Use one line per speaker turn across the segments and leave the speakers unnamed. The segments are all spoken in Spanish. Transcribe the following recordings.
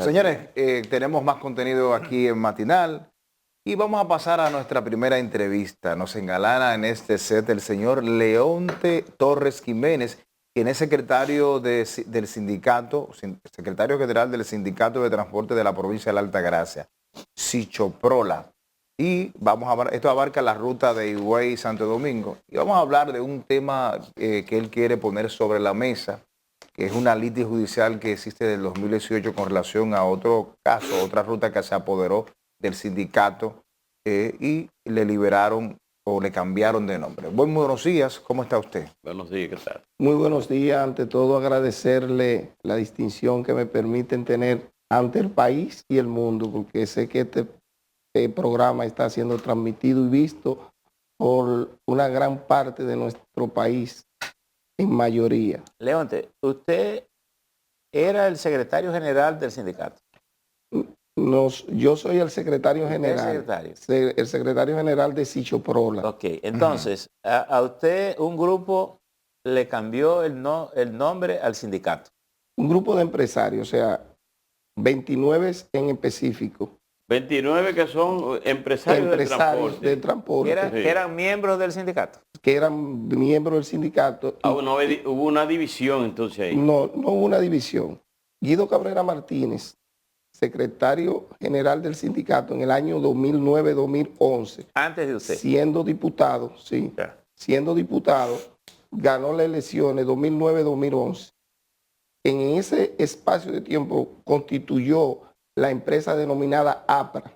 Señores, tenemos más contenido aquí en Matinal y vamos a pasar a nuestra primera entrevista. Nos engalana en este set el señor Leonte Torres Jiménez, quien es secretario del sindicato, secretario general del Sindicato de Transporte de la provincia de la Altagracia, Sichoprola. Y esto abarca la ruta de Higüey Santo Domingo. Y vamos a hablar de un tema que él quiere poner sobre la mesa, que es una litis judicial que existe del 2018 con relación a otro caso, otra ruta que se apoderó del sindicato y le liberaron o le cambiaron de nombre. Buenos días, ¿cómo está usted?
Buenos días, ¿qué tal?
Muy buenos días. Ante todo, agradecerle la distinción que me permiten tener ante el país y el mundo, porque sé que este programa está siendo transmitido y visto por una gran parte de nuestro país, en mayoría.
Leonte, usted era el secretario general del sindicato.
Yo soy el secretario general.
El
secretario general de Sichoprola.
Ok, entonces, a usted un grupo le cambió el nombre al sindicato.
Un grupo de empresarios, o sea, 29 en específico.
29 que son empresarios
del transporte.
Que eran miembros del sindicato.
Que eran miembros del sindicato.
Hubo una división entonces ahí.
No hubo una división. Guido Cabrera Martínez, secretario general del sindicato en el año 2009-2011.
Antes de usted.
Siendo diputado, sí.
Ya.
Siendo diputado, ganó las elecciones 2009-2011. En ese espacio de tiempo constituyó la empresa denominada APRA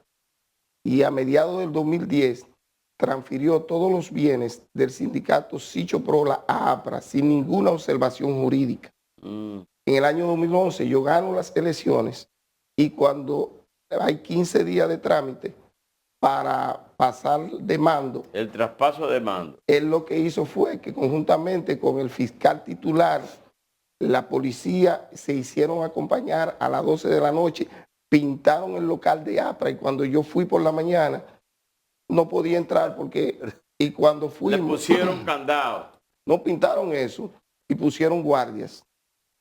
y a mediados del 2010 transfirió todos los bienes del sindicato Sichoprola a APRA sin ninguna observación jurídica. En el año 2011 yo gano las elecciones y cuando hay 15 días de trámite para pasar de mando.
El traspaso de mando.
Él lo que hizo fue que conjuntamente con el fiscal titular, la policía se hicieron acompañar a las 12 de la noche, pintaron el local de APRA y cuando yo fui por la mañana no podía entrar porque, y cuando fuimos...
Le pusieron candado.
No pintaron eso y pusieron guardias,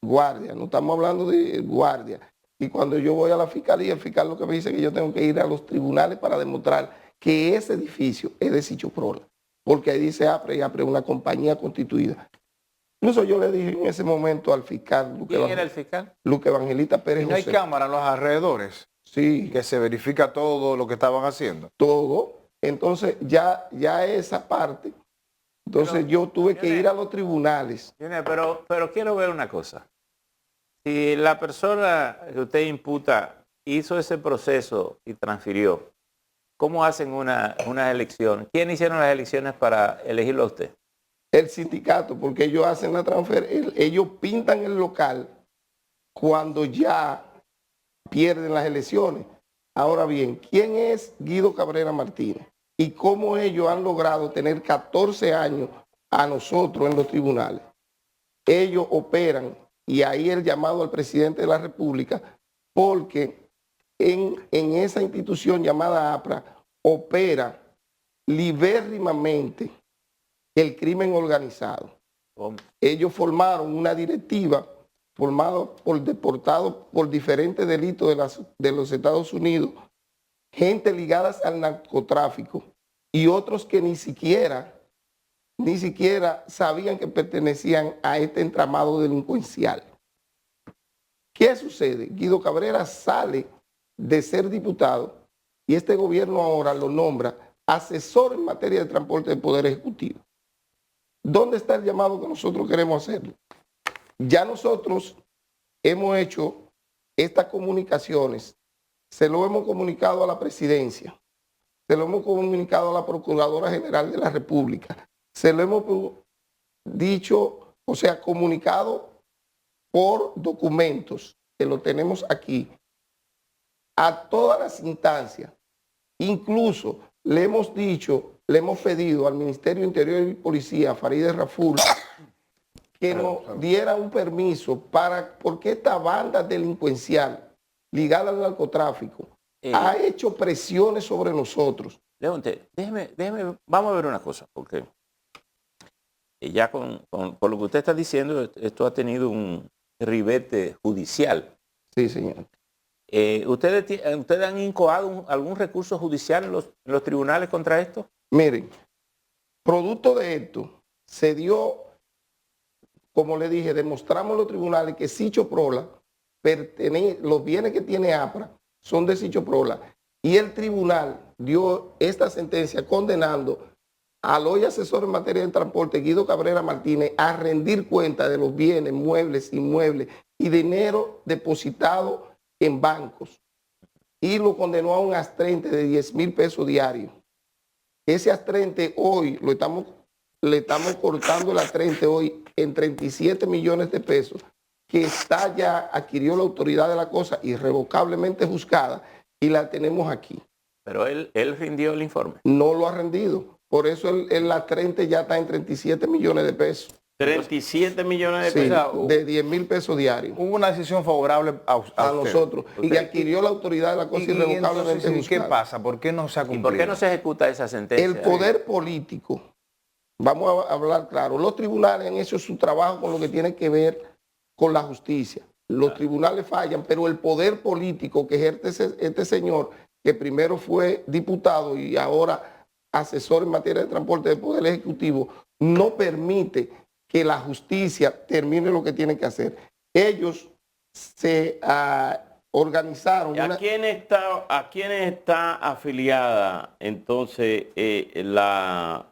no estamos hablando de guardia. Y cuando yo voy a la fiscalía, el fiscal lo que me dice es que yo tengo que ir a los tribunales para demostrar que ese edificio es de Sichoprola, porque ahí dice APRA y APRA es una compañía constituida. Incluso yo le dije en ese momento al fiscal...
¿Quién era el fiscal?
Luque Evangelista Pérez
¿No hay
José.
cámara en los alrededores?
Sí.
Que se verifica todo lo que estaban haciendo.
Todo. Entonces ya esa parte, entonces yo tuve que ir a los tribunales.
Pero quiero ver una cosa. Si la persona que usted imputa hizo ese proceso y transfirió, ¿cómo hacen una elección? ¿Quién hicieron las elecciones para elegirlo a usted?
El sindicato, porque ellos hacen la transferencia, ellos pintan el local cuando ya pierden las elecciones. Ahora bien, ¿quién es Guido Cabrera Martínez? ¿Y cómo ellos han logrado tener 14 años a nosotros en los tribunales? Ellos operan, y ahí el llamado al presidente de la República, porque en esa institución llamada APRA opera libérrimamente el crimen organizado. Ellos formaron una directiva formada por deportados por diferentes delitos de los Estados Unidos, gente ligada al narcotráfico y otros que ni siquiera sabían que pertenecían a este entramado delincuencial. ¿Qué sucede? Guido Cabrera sale de ser diputado y este gobierno ahora lo nombra asesor en materia de transporte del Poder Ejecutivo. ¿Dónde está el llamado que nosotros queremos hacerlo? Ya nosotros hemos hecho estas comunicaciones, se lo hemos comunicado a la presidencia, se lo hemos comunicado a la Procuradora General de la República, se lo hemos dicho, o sea, comunicado por documentos, que lo tenemos aquí, a todas las instancias. Incluso le hemos dicho, le hemos pedido al Ministerio Interior y Policía, Farideh Raful, que nos diera un permiso porque esta banda delincuencial ligada al narcotráfico ha hecho presiones sobre nosotros.
Leonte, déjeme, vamos a ver una cosa, porque ya con lo que usted está diciendo, esto ha tenido un ribete judicial.
Sí, señor.
¿Ustedes han incoado algún recurso judicial en los tribunales contra esto?
Miren, producto de esto, se dio, como le dije, demostramos en los tribunales que Sicho Prola, los bienes que tiene APRA son de Sicho Prola. Y el tribunal dio esta sentencia condenando al hoy asesor en materia de transporte, Guido Cabrera Martínez, a rendir cuenta de los bienes, muebles, inmuebles y dinero depositado en bancos. Y lo condenó a un astrente de 10,000 pesos diarios. Ese astrente hoy, le estamos cortando el astrente hoy en 37 millones de pesos, que está ya, adquirió la autoridad de la cosa irrevocablemente juzgada y la tenemos aquí.
Pero él rindió el informe.
No lo ha rendido. Por eso el astrente ya está en 37 millones de pesos.
37 millones de
Sí,
pesos.
de 10,000 pesos diarios.
Hubo una decisión favorable a usted.
Nosotros. Y adquirió la autoridad de la cosa irrevocablemente
entonces, ¿qué
juzgada.
pasa? ¿Por qué no se ha
¿Y
cumplido?
por qué no se ejecuta esa sentencia?
El poder político, vamos a hablar claro, los tribunales han hecho su trabajo con lo que tiene que ver con la justicia. Los tribunales fallan, pero el poder político que ejerce este señor, que primero fue diputado y ahora asesor en materia de transporte del Poder Ejecutivo, no permite que la justicia termine lo que tiene que hacer. Ellos se organizaron.
¿A quién está afiliada entonces
A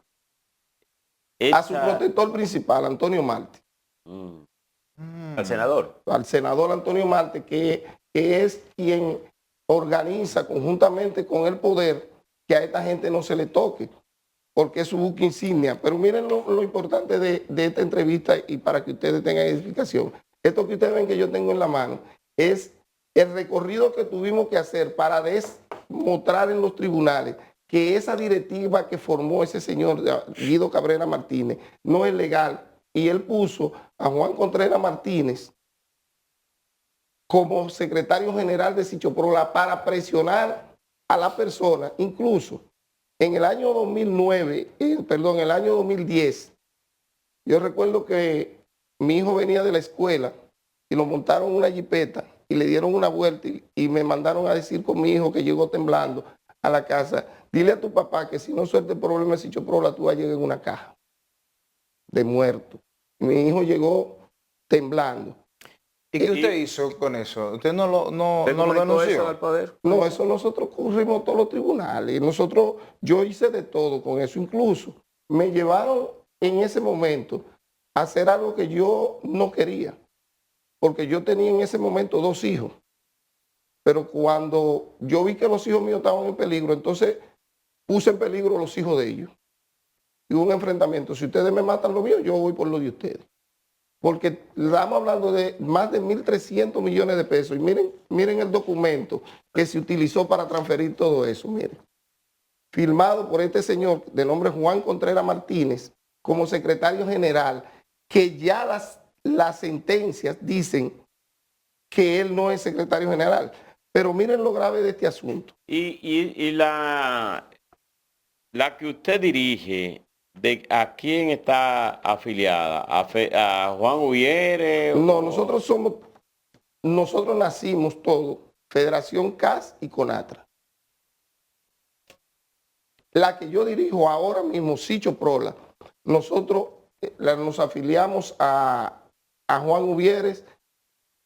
su protector principal, Antonio Marte.
Al senador.
Al senador Antonio Marte, que es quien organiza conjuntamente con el poder que a esta gente no se le toque, porque es su buque insignia. Pero miren lo importante de esta entrevista, y para que ustedes tengan edificación. Esto que ustedes ven que yo tengo en la mano es el recorrido que tuvimos que hacer para demostrar en los tribunales que esa directiva que formó ese señor Guido Cabrera Martínez no es legal. Y él puso a Juan Contreras Martínez como secretario general de Sicho Prola para presionar a la persona. Incluso en el año 2010, yo recuerdo que mi hijo venía de la escuela y lo montaron en una jipeta y le dieron una vuelta y me mandaron a decir con mi hijo, que llegó temblando a la casa: dile a tu papá que si no suelta el problema de Sicho Prola, tú vas a llegar en una caja de muerto. Mi hijo llegó temblando.
¿Y qué usted hizo con eso? ¿Usted no lo
¿Comunicó
denunció?
eso al poder?
No, eso nosotros corrimos todos los tribunales. Yo hice de todo con eso. Incluso me llevaron en ese momento a hacer algo que yo no quería, porque yo tenía en ese momento 2 hijos. Pero cuando yo vi que los hijos míos estaban en peligro, entonces puse en peligro los hijos de ellos. Y hubo un enfrentamiento. Si ustedes me matan los míos, yo voy por los de ustedes. Porque estamos hablando de más de 1.300 millones de pesos. Y miren el documento que se utilizó para transferir todo eso. Miren, firmado por este señor de nombre Juan Contreras Martínez como secretario general, que ya las sentencias dicen que él no es secretario general. Pero miren lo grave de este asunto.
Y la que usted dirige, ¿a quién está afiliada? ¿A Juan Uvieres?
No, nosotros nacimos todos, Federación CAS y CONATRA. La que yo dirijo ahora mismo, Sicho Prola, nosotros nos afiliamos a Juan Uvieres,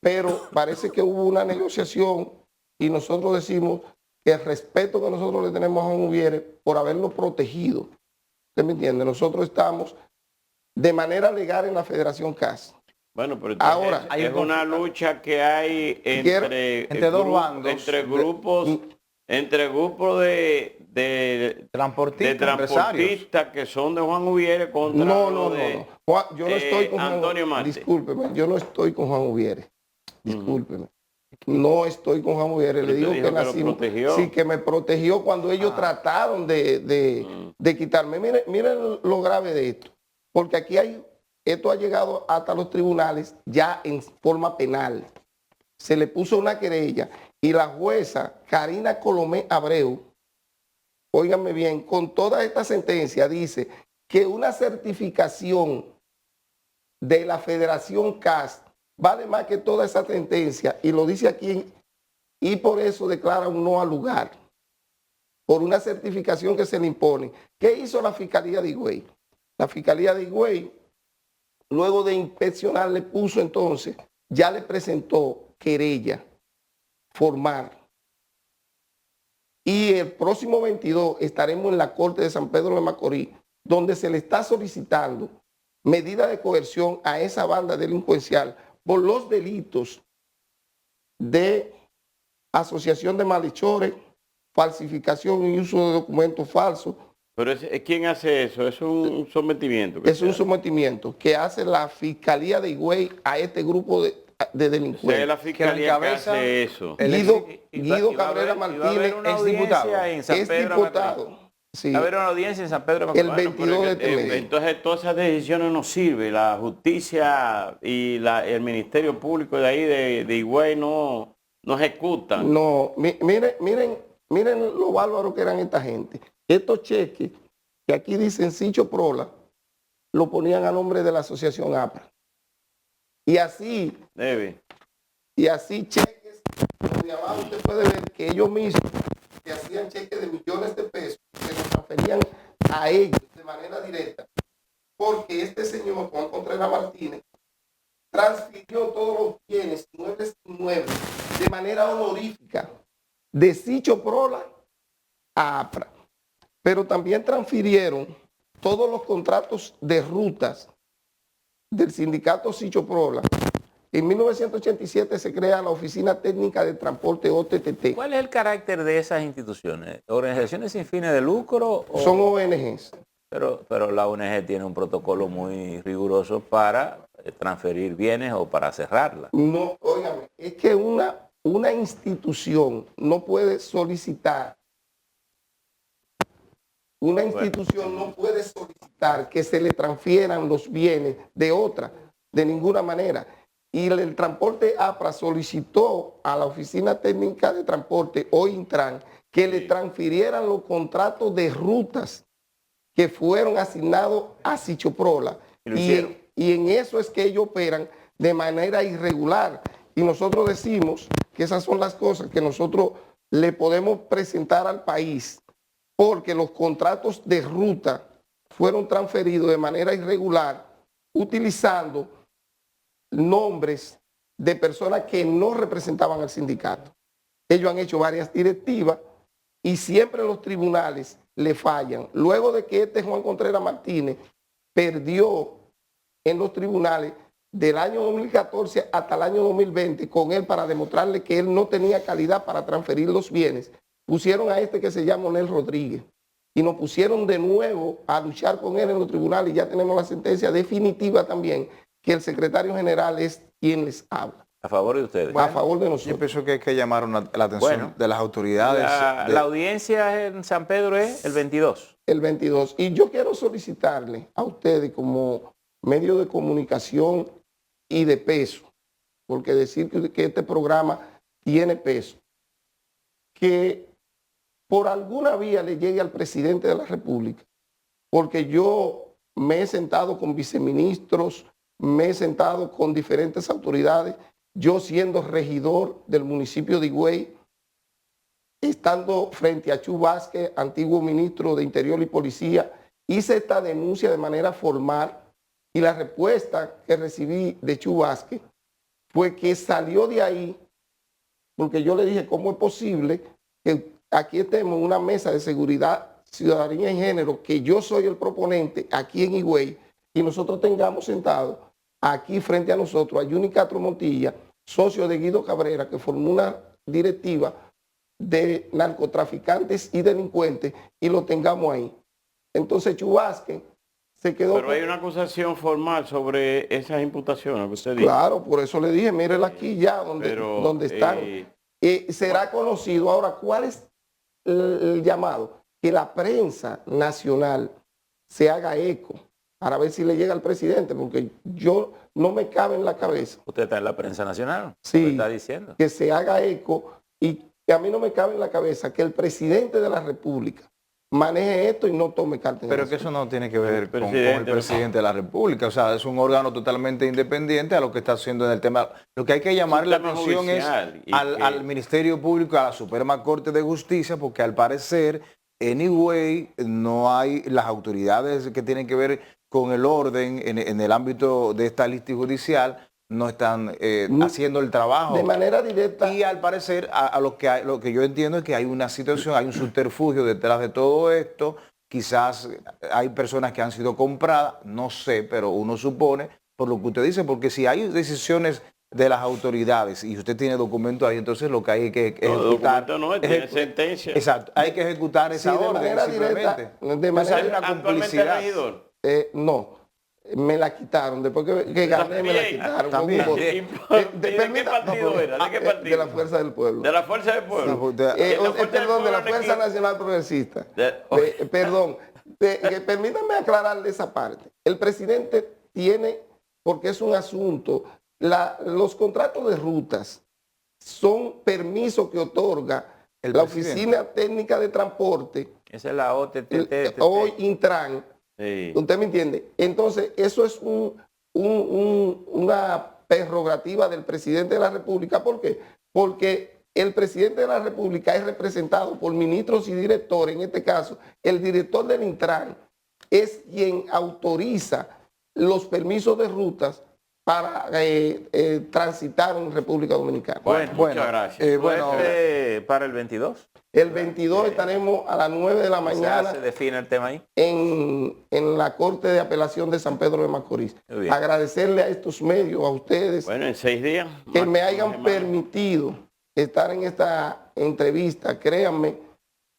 pero parece que hubo una negociación y nosotros decimos que el respeto que nosotros le tenemos a Juan Uvieres por haberlo protegido. ¿Usted me entiende? Nosotros estamos de manera legal en la Federación CAS.
Bueno, pero
ahora
es una lucha que hay entre
dos bandos,
entre grupos de transportistas que son de Juan Uvieres contra
Juan, yo no estoy con
Antonio Marte.
Discúlpeme, yo no estoy con Juan Uvieres. Discúlpeme. No estoy con Juan Uvieres. Le digo que nacimos. Sí, que me protegió cuando ellos trataron de quitarme. Miren lo grave de esto. Porque aquí esto ha llegado hasta los tribunales ya en forma penal. Se le puso una querella y la jueza Karina Colomé Abreu, óiganme bien, con toda esta sentencia dice que una certificación de la Federación CAS vale más que toda esa sentencia, y lo dice aquí y por eso declara un no al lugar, por una certificación que se le impone. ¿Qué hizo la Fiscalía de Higüey? La Fiscalía de Higüey, luego de inspeccionar, le puso entonces, ya le presentó querella formal. Y el próximo 22 estaremos en la Corte de San Pedro de Macorís, donde se le está solicitando medida de coerción a esa banda delincuencial por los delitos de asociación de malhechores, falsificación y uso de documentos falsos.
Pero ¿quién hace eso? Es un sometimiento.
Es un sometimiento que hace la Fiscalía de Higüey a este grupo de delincuentes.
O sea, es la Fiscalía que hace eso.
Guido Cabrera Martínez
es diputado.
Es diputado. Sí.
Va a haber una audiencia en San Pedro.
El 22 de este mes.
Entonces todas esas decisiones no sirven. La justicia y el Ministerio Público de ahí de Higüey no ejecutan.
No, miren lo bárbaro que eran esta gente. Estos cheques que aquí dicen Sicho Prola, lo ponían a nombre de la asociación APRA. Y así cheques, donde abajo usted puede ver que ellos mismos que hacían cheques de millones de pesos, que los transferían a ellos de manera directa, porque este señor, Juan Contreras Martínez, transfirió todos los bienes, inmuebles, de manera honorífica, de Sicho Prola a APRA. Pero también transfirieron todos los contratos de rutas del sindicato Sicho Prola. En 1987 se crea la Oficina Técnica de Transporte OTTT.
¿Cuál es el carácter de esas instituciones? ¿Organizaciones sin fines de lucro?
Son ONGs.
Pero la ONG tiene un protocolo muy riguroso para transferir bienes o para cerrarla.
No, óigame, es que una institución no puede solicitar, que se le transfieran los bienes de otra, de ninguna manera. Y el transporte APRA solicitó a la Oficina Técnica de Transporte o Intran que le transfirieran los contratos de rutas que fueron asignados a Sicho Prola. Y en eso es que ellos operan de manera irregular. Y nosotros decimos que esas son las cosas que nosotros le podemos presentar al país, porque los contratos de ruta fueron transferidos de manera irregular utilizando nombres de personas que no representaban al sindicato. Ellos han hecho varias directivas y siempre los tribunales le fallan. Luego de que este Juan Contreras Martínez perdió en los tribunales del año 2014 hasta el año 2020 con él para demostrarle que él no tenía calidad para transferir los bienes, pusieron a este que se llama Onel Rodríguez y nos pusieron de nuevo a luchar con él en los tribunales y ya tenemos la sentencia definitiva también que el secretario general es quien les habla.
¿A favor de ustedes?
A favor de nosotros.
Yo pienso que hay que llamar la atención de las autoridades.
La audiencia en San Pedro es el 22.
El 22. Y yo quiero solicitarle a ustedes como medio de comunicación y de peso, porque decir que este programa tiene peso, que por alguna vía le llegue al presidente de la República, porque yo me he sentado con viceministros, me he sentado con diferentes autoridades, yo siendo regidor del municipio de Higüey, estando frente a Chu Vázquez, antiguo ministro de Interior y Policía, hice esta denuncia de manera formal y la respuesta que recibí de Chu Vázquez fue que salió de ahí, porque yo le dije, ¿cómo es posible que aquí estemos en una mesa de seguridad, ciudadanía y género, que yo soy el proponente aquí en Higüey, y nosotros tengamos sentado aquí frente a nosotros a Juni Castro Montilla, socio de Guido Cabrera, que formó una directiva de narcotraficantes y delincuentes, y lo tengamos ahí? Entonces Chu Vázquez se quedó...
Pero hay una acusación formal sobre esas imputaciones que usted dice.
Claro, por eso le dije, mírela aquí ya donde están. Será conocido. Ahora, ¿cuál es el llamado? Que la prensa nacional se haga eco para ver si le llega al presidente, porque yo no me cabe en la cabeza.
¿Usted está en la prensa nacional?
Sí,
está diciendo
que se haga eco, y que a mí no me cabe en la cabeza que el presidente de la República maneje esto y no tome cartas en el
Pero que
asunto.
eso no tiene que ver con el
Presidente,
presidente de la República. O sea, es un órgano totalmente independiente a lo que está haciendo en el tema. Lo que hay que llamar la
tema
atención es
judicial y
al Ministerio Público, a la Suprema Corte de Justicia, porque al parecer, anyway, no hay las autoridades que tienen que ver con el orden en el ámbito de esta lista judicial, no están haciendo el trabajo.
De manera directa.
Y al parecer, lo que yo entiendo es que hay una situación, hay un subterfugio detrás de todo esto. Quizás hay personas que han sido compradas, no sé, pero uno supone, por lo que usted dice, porque si hay decisiones de las autoridades y usted tiene documentos ahí, entonces lo que hay que ejecutar.
documento no, tiene sentencia.
Exacto, hay que ejecutar esa
Sí, de
orden.
manera
Simplemente.
directa, de
Entonces
manera-
hay una
Actualmente
complicidad.
regidor.
No, me la quitaron. Después que gané, me la
También,
quitaron.
también.
Con un voto.
¿Y de qué
Permita-
partido era? ¿De qué
De
partido?
la Fuerza del Pueblo.
De la Fuerza del Pueblo.
De-
Perdón, de la Fuerza Nacional Progresista.
De-
Perdón, permítanme aclararle esa parte. El presidente tiene, porque es un asunto, los contratos de rutas son permisos que otorga
El
la
presidente.
Oficina Técnica de Transporte,
Esa es la OTT.
hoy Intran.
Sí.
¿Usted me entiende? Entonces, eso es una prerrogativa del presidente de la República. ¿Por qué? Porque el presidente de la República es representado por ministros y directores. En este caso, el director del Intran es quien autoriza los permisos de rutas para transitar en República Dominicana.
Bueno, muchas gracias.
Bueno,
Para el 22.
El 22 estaremos a las 9 de la mañana
Se define el tema ahí.
en la Corte de Apelación de San Pedro de Macorís.
Muy bien.
Agradecerle a estos medios, a ustedes,
Bueno, en 6 días.
que me
máximo
hayan
semana.
permitido estar en esta entrevista. Créanme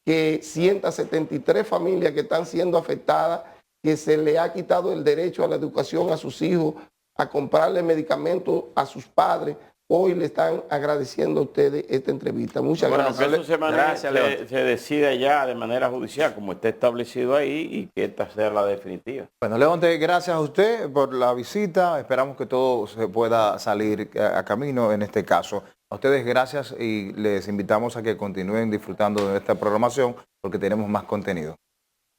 que 173 familias que están siendo afectadas, que se le ha quitado el derecho a la educación a sus hijos, a comprarle medicamentos a sus padres, hoy le están agradeciendo a ustedes esta entrevista. Muchas
Bueno,
gracias.
que eso
Gracias, León.
se decida ya de manera judicial, como está establecido ahí, y que esta sea la definitiva.
Bueno, Leonte, gracias a usted por la visita. Esperamos que todo se pueda salir a camino en este caso. A ustedes gracias y les invitamos a que continúen disfrutando de esta programación porque tenemos más contenido.